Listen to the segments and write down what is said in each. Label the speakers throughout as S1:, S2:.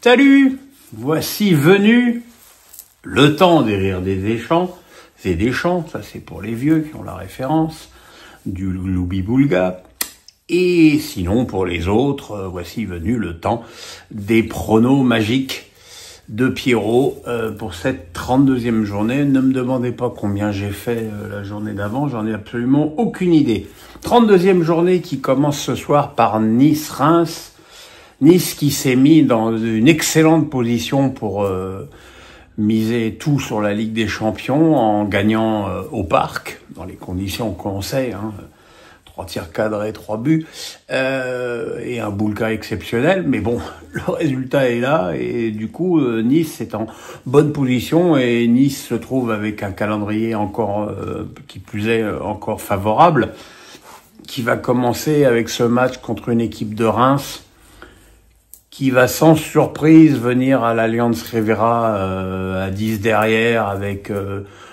S1: Salut! Voici venu le temps des rires des Deschamps. C'est Deschamps, ça c'est pour les vieux qui ont la référence, du Loubi-Boulga. Et sinon, pour les autres, voici venu le temps des pronos magiques de Pierrot pour cette 32e journée. Ne me demandez pas combien j'ai fait la journée d'avant, j'en ai absolument aucune idée. 32e journée qui commence ce soir par Nice-Reims. Nice qui s'est mis dans une excellente position pour miser tout sur la Ligue des Champions en gagnant au Parc, dans les conditions qu'on sait, 3 tirs cadrés, 3 buts, et un Boulga exceptionnel. Mais bon, le résultat est là, et du coup, Nice est en bonne position, et Nice se trouve avec un calendrier encore, qui plus est, encore favorable, qui va commencer avec ce match contre une équipe de Reims, qui va sans surprise venir à l'Allianz Riviera à 10 derrière avec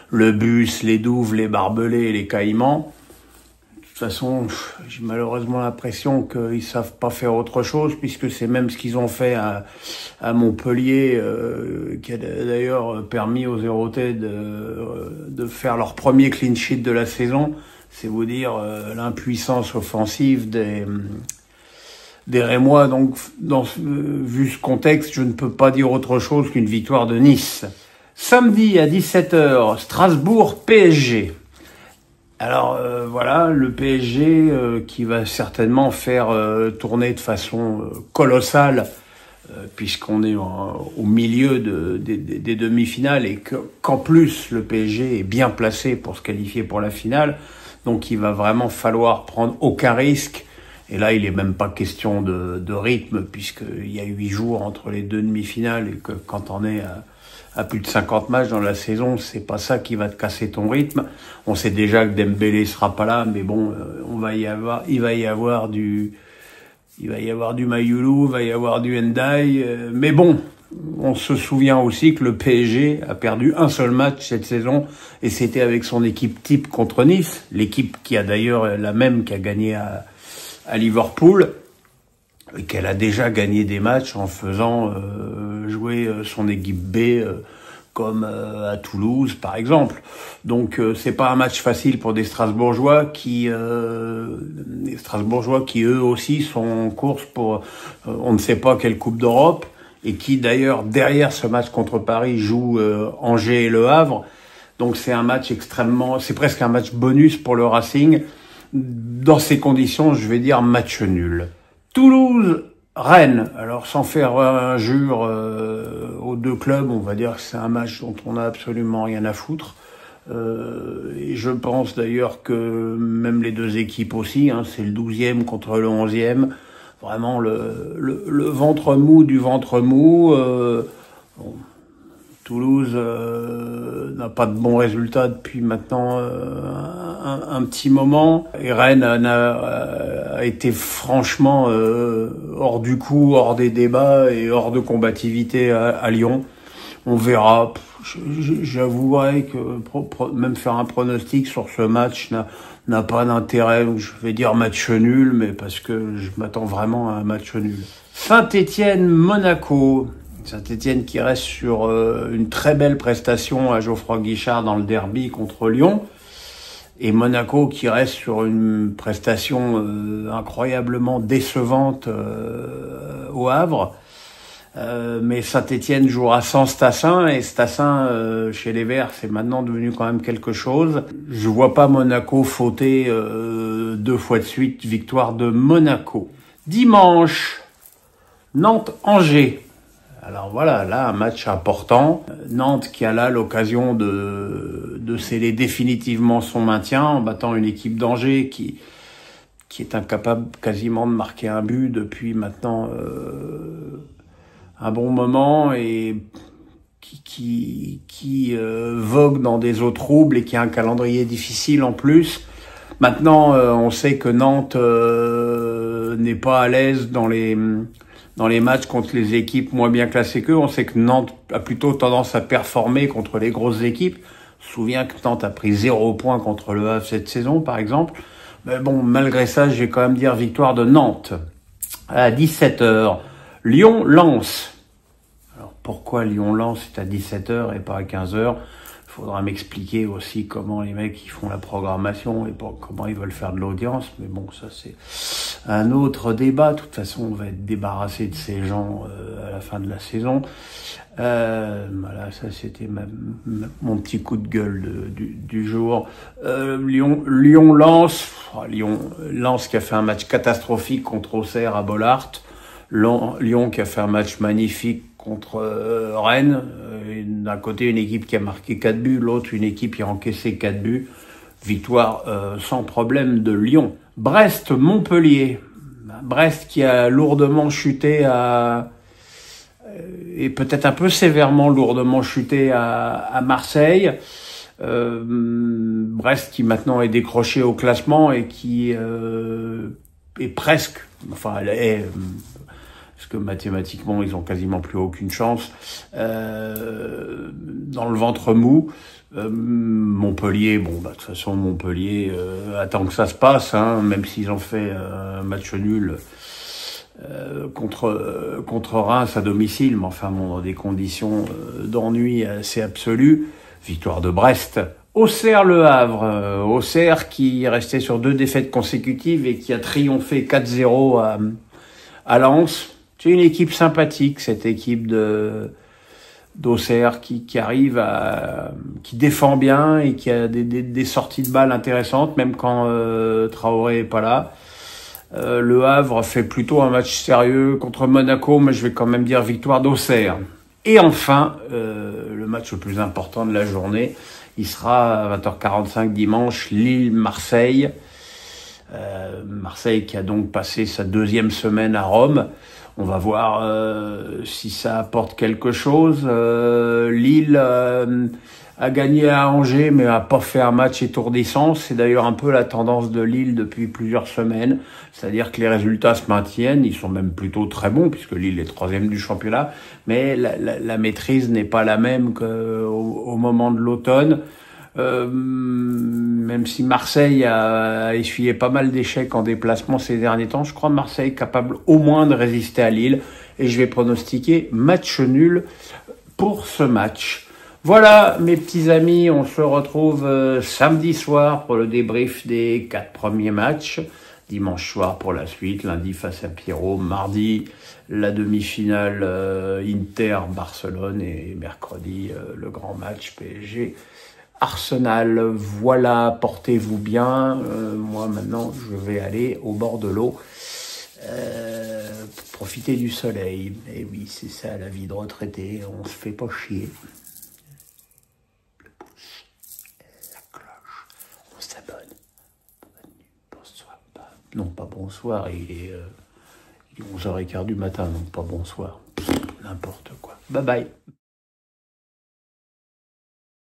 S1: le bus, les douves, les barbelés et les caïmans. De toute façon, j'ai malheureusement l'impression qu'ils savent pas faire autre chose, puisque c'est même ce qu'ils ont fait à Montpellier, qui a d'ailleurs permis aux Héraultais de faire leur premier clean sheet de la saison. C'est vous dire l'impuissance offensive des Rémois. Donc, vu ce contexte, je ne peux pas dire autre chose qu'une victoire de Nice. Samedi à 17h, Strasbourg-PSG. Alors voilà, le PSG qui va certainement faire tourner de façon colossale, puisqu'on est au milieu des demi-finales et qu'en plus le PSG est bien placé pour se qualifier pour la finale. Donc il va vraiment falloir prendre aucun risque. Et là, il est même pas question de rythme, puisqu'il y a 8 jours entre les deux demi-finales, et que quand on est à plus de 50 matchs dans la saison, c'est pas ça qui va te casser ton rythme. On sait déjà que Dembélé sera pas là, mais bon, il va y avoir du Mayoulou, il va y avoir du Ndiaye, mais bon, on se souvient aussi que le PSG a perdu un seul match cette saison, et c'était avec son équipe type contre Nice, l'équipe qui a d'ailleurs la même qui a gagné à Liverpool, et qu'elle a déjà gagné des matchs en faisant jouer son équipe B comme à Toulouse par exemple. Donc c'est pas un match facile pour des Strasbourgeois qui eux aussi sont en course pour on ne sait pas quelle Coupe d'Europe, et qui d'ailleurs derrière ce match contre Paris joue Angers et Le Havre. Donc c'est un match c'est presque un match bonus pour le Racing. Dans ces conditions, je vais dire match nul. Toulouse-Rennes. Alors, sans faire injure aux deux clubs, on va dire que c'est un match dont on n'a absolument rien à foutre. Et je pense d'ailleurs que même les deux équipes aussi, c'est le 12e contre le 11e. Vraiment le ventre mou du ventre mou. Bon. Toulouse n'a pas de bons résultats depuis maintenant un petit moment. Et Rennes a été franchement hors du coup, hors des débats et hors de combativité à Lyon. On verra. J'avouerai que même faire un pronostic sur ce match n'a pas d'intérêt. Je vais dire match nul, mais parce que je m'attends vraiment à un match nul. Saint-Étienne-Monaco. Saint-Étienne qui reste sur une très belle prestation à Geoffroy Guichard dans le derby contre Lyon, et Monaco qui reste sur une prestation incroyablement décevante au Havre. Mais Saint-Étienne jouera sans Stassin, et Stassin chez les Verts c'est maintenant devenu quand même quelque chose. Je vois pas Monaco fauter 2 fois de suite. Victoire de Monaco. Dimanche, Nantes-Angers. Alors voilà, là, un match important. Nantes qui a là l'occasion de sceller définitivement son maintien en battant une équipe d'Angers qui est incapable quasiment de marquer un but depuis maintenant un bon moment, et qui vogue dans des eaux troubles et qui a un calendrier difficile en plus. Maintenant, on sait que Nantes n'est pas à l'aise dans les matchs contre les équipes moins bien classées qu'eux. On sait que Nantes a plutôt tendance à performer contre les grosses équipes. Je me souviens que Nantes a pris 0 points contre le Havre cette saison, par exemple. Mais bon, malgré ça, je vais quand même dire victoire de Nantes. À 17h, Lyon-Lens. pourquoi Lyon-Lens est à 17h et pas à 15h. Il faudra m'expliquer aussi comment les mecs ils font la programmation et comment ils veulent faire de l'audience. Mais bon, ça c'est un autre débat. De toute façon, on va être débarrassé de ces gens à la fin de la saison. Voilà, ça c'était mon petit coup de gueule du jour. Lyon-Lens, Lens qui a fait un match catastrophique contre Auxerre à Bollaert. Lyon qui a fait un match magnifique contre Rennes. D'un côté, une équipe qui a marqué 4 buts, l'autre, une équipe qui a encaissé 4 buts. Victoire sans problème de Lyon. Brest-Montpellier. Brest qui a lourdement chuté et peut-être un peu sévèrement lourdement chuté à Marseille. Brest qui maintenant est décroché au classement et qui est presque, enfin elle est, parce que mathématiquement ils ont quasiment plus aucune chance, dans le ventre mou. Montpellier, bon bah de toute façon Montpellier attend que ça se passe, hein, même s'ils ont fait un match nul contre Reims à domicile, mais enfin bon, dans des conditions d'ennui assez absolues. Victoire de Brest. Auxerre-Le Havre, Auxerre qui est resté sur 2 défaites consécutives et qui a triomphé 4-0 à Lens. C'est une équipe sympathique, cette équipe d'Auxerre qui arrive qui défend bien et qui a des sorties de balles intéressantes, même quand Traoré est pas là. Le Havre fait plutôt un match sérieux contre Monaco, mais je vais quand même dire victoire d'Auxerre. Et enfin, le match le plus important de la journée, il sera à 20h45 dimanche, Lille-Marseille. Marseille qui a donc passé sa 2e semaine à Rome. On va voir si ça apporte quelque chose. Lille a gagné à Angers, mais a pas fait un match étourdissant. C'est d'ailleurs un peu la tendance de Lille depuis plusieurs semaines. C'est-à-dire que les résultats se maintiennent. Ils sont même plutôt très bons, puisque Lille est 3e du championnat. Mais la maîtrise n'est pas la même qu'au moment de l'automne. Même si Marseille a essuyé pas mal d'échecs en déplacement ces derniers temps, je crois Marseille est capable au moins de résister à Lille. Et je vais pronostiquer match nul pour ce match. Voilà, mes petits amis, on se retrouve samedi soir pour le débrief des 4 premiers matchs. Dimanche soir pour la suite, lundi face à Pierrot, mardi la demi-finale Inter-Barcelone et mercredi le grand match PSG-Arsenal. Voilà, portez-vous bien. Moi maintenant, je vais aller au bord de l'eau pour profiter du soleil. Et oui, c'est ça la vie de retraité, on se fait pas chier. On s'abonne. Bonsoir. Non, pas bonsoir, il est 11h15 du matin, donc pas bonsoir. N'importe quoi. Bye bye.